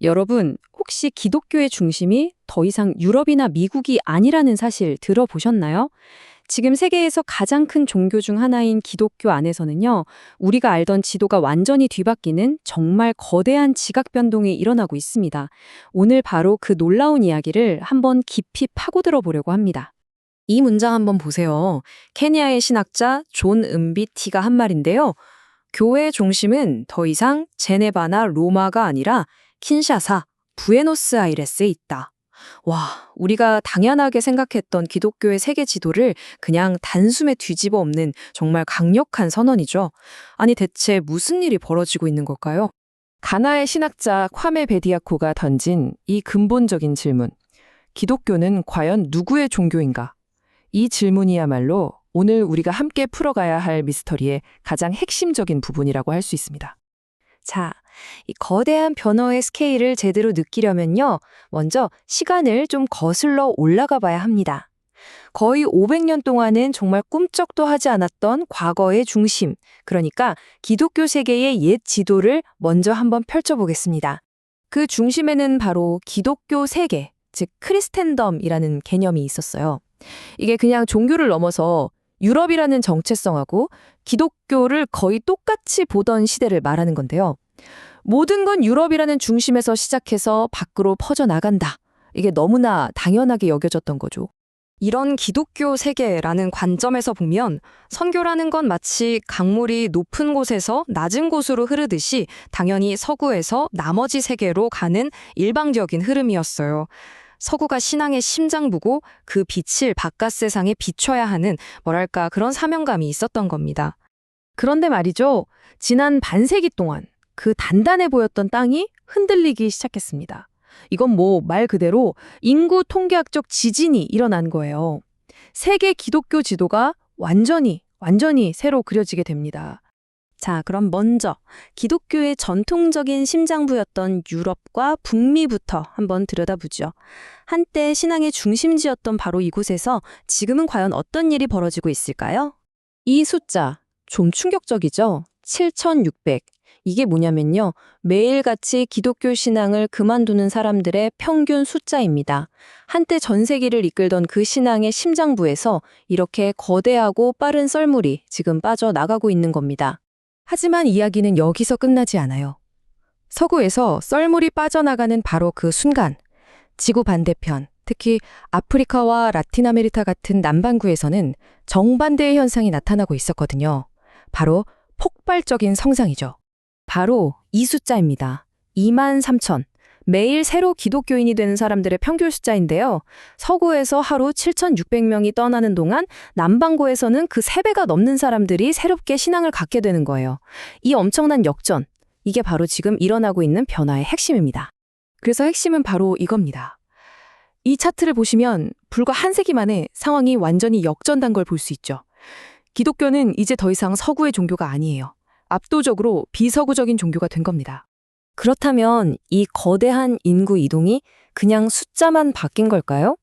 여러분, 혹시 기독교의 중심이 더 이상 유럽이나 미국이 아니라는 사실 들어보셨나요? 지금 세계에서 가장 큰 종교 중 하나인 기독교 안에서는요, 우리가 알던 지도가 완전히 뒤바뀌는 정말 거대한 지각 변동이 일어나고 있습니다. 오늘 바로 그 놀라운 이야기를 한번 깊이 파고들어 보려고 합니다. 이 문장 한번 보세요. 케냐의 신학자 존 은비티가 한 말인데요. 교회의 중심은 더 이상 제네바나 로마가 아니라 킨샤사, 부에노스아이레스에 있다. 와, 우리가 당연하게 생각했던 기독교의 세계 지도를 그냥 단숨에 뒤집어 엎는 정말 강력한 선언이죠. 아니 대체 무슨 일이 벌어지고 있는 걸까요? 가나의 신학자 콰메 베디아코가 던진 이 근본적인 질문. 기독교는 과연 누구의 종교인가? 이 질문이야말로 오늘 우리가 함께 풀어가야 할 미스터리의 가장 핵심적인 부분이라고 할 수 있습니다. 자, 이 거대한 변화의 스케일을 제대로 느끼려면요. 먼저 시간을 좀 거슬러 올라가 봐야 합니다. 거의 500년 동안은 정말 꿈쩍도 하지 않았던 과거의 중심, 그러니까 기독교 세계의 옛 지도를 먼저 한번 펼쳐보겠습니다. 그 중심에는 바로 기독교 세계, 즉 크리스텐덤이라는 개념이 있었어요. 이게 그냥 종교를 넘어서 유럽이라는 정체성하고 기독교를 거의 똑같이 보던 시대를 말하는 건데요. 모든 건 유럽이라는 중심에서 시작해서 밖으로 퍼져나간다. 이게 너무나 당연하게 여겨졌던 거죠. 이런 기독교 세계라는 관점에서 보면 선교라는 건 마치 강물이 높은 곳에서 낮은 곳으로 흐르듯이 당연히 서구에서 나머지 세계로 가는 일방적인 흐름이었어요. 서구가 신앙의 심장부고 그 빛을 바깥 세상에 비춰야 하는 뭐랄까 그런 사명감이 있었던 겁니다. 그런데 말이죠. 지난 반세기 동안 그 단단해 보였던 땅이 흔들리기 시작했습니다. 이건 뭐 말 그대로 인구 통계학적 지진이 일어난 거예요. 세계 기독교 지도가 완전히 새로 그려지게 됩니다. 자, 그럼 먼저 기독교의 전통적인 심장부였던 유럽과 북미부터 한번 들여다보죠. 한때 신앙의 중심지였던 바로 이곳에서 지금은 과연 어떤 일이 벌어지고 있을까요? 이 숫자 좀 충격적이죠? 7,600. 이게 뭐냐면요. 매일같이 기독교 신앙을 그만두는 사람들의 평균 숫자입니다. 한때 전 세계를 이끌던 그 신앙의 심장부에서 이렇게 거대하고 빠른 썰물이 지금 빠져나가고 있는 겁니다. 하지만 이야기는 여기서 끝나지 않아요. 서구에서 썰물이 빠져나가는 바로 그 순간, 지구 반대편, 특히 아프리카와 라틴 아메리카 같은 남반구에서는 정반대의 현상이 나타나고 있었거든요. 바로 폭발적인 성장이죠. 바로 이 숫자입니다. 23,000. 매일 새로 기독교인이 되는 사람들의 평균 숫자인데요. 서구에서 하루 7,600명이 떠나는 동안 남반구에서는 그 3배가 넘는 사람들이 새롭게 신앙을 갖게 되는 거예요. 이 엄청난 역전, 이게 바로 지금 일어나고 있는 변화의 핵심입니다. 그래서 핵심은 바로 이겁니다. 이 차트를 보시면 불과 한 세기 만에 상황이 완전히 역전된 걸 볼 수 있죠. 기독교는 이제 더 이상 서구의 종교가 아니에요. 압도적으로 비서구적인 종교가 된 겁니다. 그렇다면 이 거대한 인구 이동이 그냥 숫자만 바뀐 걸까요?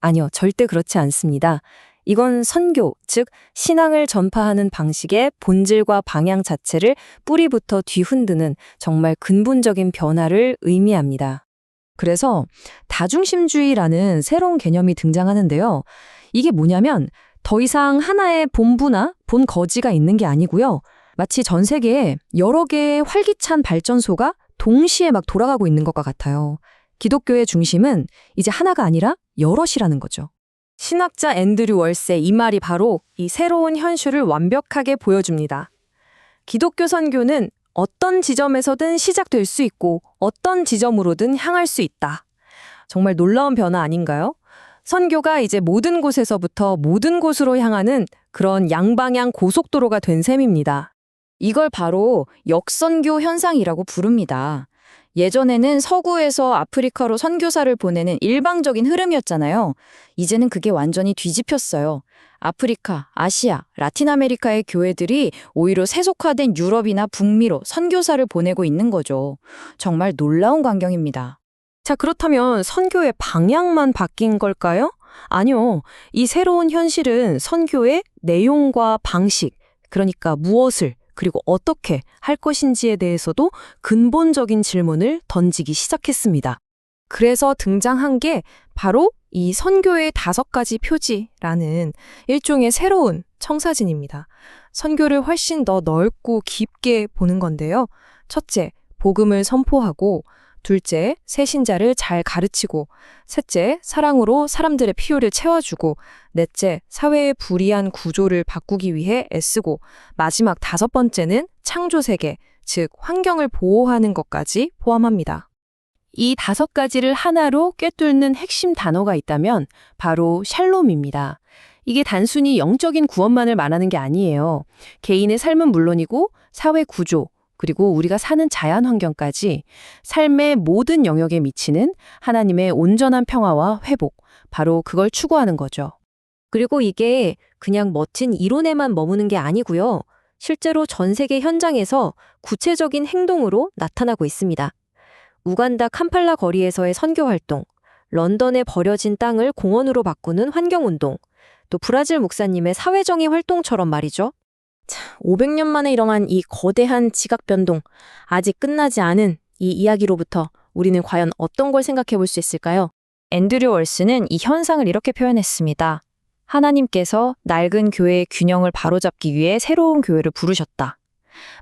아니요, 절대 그렇지 않습니다. 이건 선교, 즉 신앙을 전파하는 방식의 본질과 방향 자체를 뿌리부터 뒤흔드는 정말 근본적인 변화를 의미합니다. 그래서 다중심주의라는 새로운 개념이 등장하는데요. 이게 뭐냐면 더 이상 하나의 본부나 본거지가 있는 게 아니고요. 마치 전 세계에 여러 개의 활기찬 발전소가 동시에 막 돌아가고 있는 것과 같아요. 기독교의 중심은 이제 하나가 아니라 여럿이라는 거죠. 신학자 앤드류 월세 이 말이 바로 이 새로운 현실을 완벽하게 보여줍니다. 기독교 선교는 어떤 지점에서든 시작될 수 있고 어떤 지점으로든 향할 수 있다. 정말 놀라운 변화 아닌가요? 선교가 이제 모든 곳에서부터 모든 곳으로 향하는 그런 양방향 고속도로가 된 셈입니다. 이걸 바로 역선교 현상이라고 부릅니다. 예전에는 서구에서 아프리카로 선교사를 보내는 일방적인 흐름이었잖아요. 이제는 그게 완전히 뒤집혔어요. 아프리카, 아시아, 라틴 아메리카의 교회들이 오히려 세속화된 유럽이나 북미로 선교사를 보내고 있는 거죠. 정말 놀라운 광경입니다. 자, 그렇다면 선교의 방향만 바뀐 걸까요? 아니요. 이 새로운 현실은 선교의 내용과 방식, 그러니까 무엇을 그리고 어떻게 할 것인지에 대해서도 근본적인 질문을 던지기 시작했습니다. 그래서 등장한 게 바로 이 선교의 5가지 표지라는 일종의 새로운 청사진입니다. 선교를 훨씬 더 넓고 깊게 보는 건데요. 첫째, 복음을 선포하고, 둘째, 새신자를 잘 가르치고, 셋째, 사랑으로 사람들의 필요를 채워주고, 넷째, 사회의 불이한 구조를 바꾸기 위해 애쓰고, 마지막 5번째는 창조 세계, 즉 환경을 보호하는 것까지 포함합니다. 이 5가지를 하나로 꿰뚫는 핵심 단어가 있다면 바로 샬롬입니다. 이게 단순히 영적인 구원만을 말하는 게 아니에요. 개인의 삶은 물론이고 사회 구조, 그리고 우리가 사는 자연 환경까지 삶의 모든 영역에 미치는 하나님의 온전한 평화와 회복, 바로 그걸 추구하는 거죠. 그리고 이게 그냥 멋진 이론에만 머무는 게 아니고요. 실제로 전 세계 현장에서 구체적인 행동으로 나타나고 있습니다. 우간다 캄팔라 거리에서의 선교 활동, 런던에 버려진 땅을 공원으로 바꾸는 환경운동, 또 브라질 목사님의 사회정의 활동처럼 말이죠. 500년 만에 일어난 이 거대한 지각 변동, 아직 끝나지 않은 이 이야기로부터 우리는 과연 어떤 걸 생각해 볼 수 있을까요? 앤드류 월스는 이 현상을 이렇게 표현했습니다. 하나님께서 낡은 교회의 균형을 바로잡기 위해 새로운 교회를 부르셨다.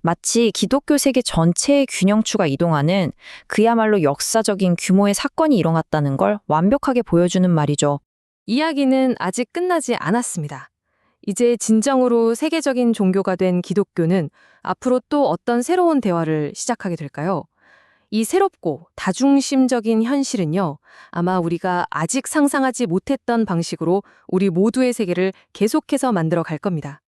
마치 기독교 세계 전체의 균형추가 이동하는 그야말로 역사적인 규모의 사건이 일어났다는 걸 완벽하게 보여주는 말이죠. 이야기는 아직 끝나지 않았습니다. 이제 진정으로 세계적인 종교가 된 기독교는 앞으로 또 어떤 새로운 대화를 시작하게 될까요? 이 새롭고 다중심적인 현실은요, 아마 우리가 아직 상상하지 못했던 방식으로 우리 모두의 세계를 계속해서 만들어 갈 겁니다.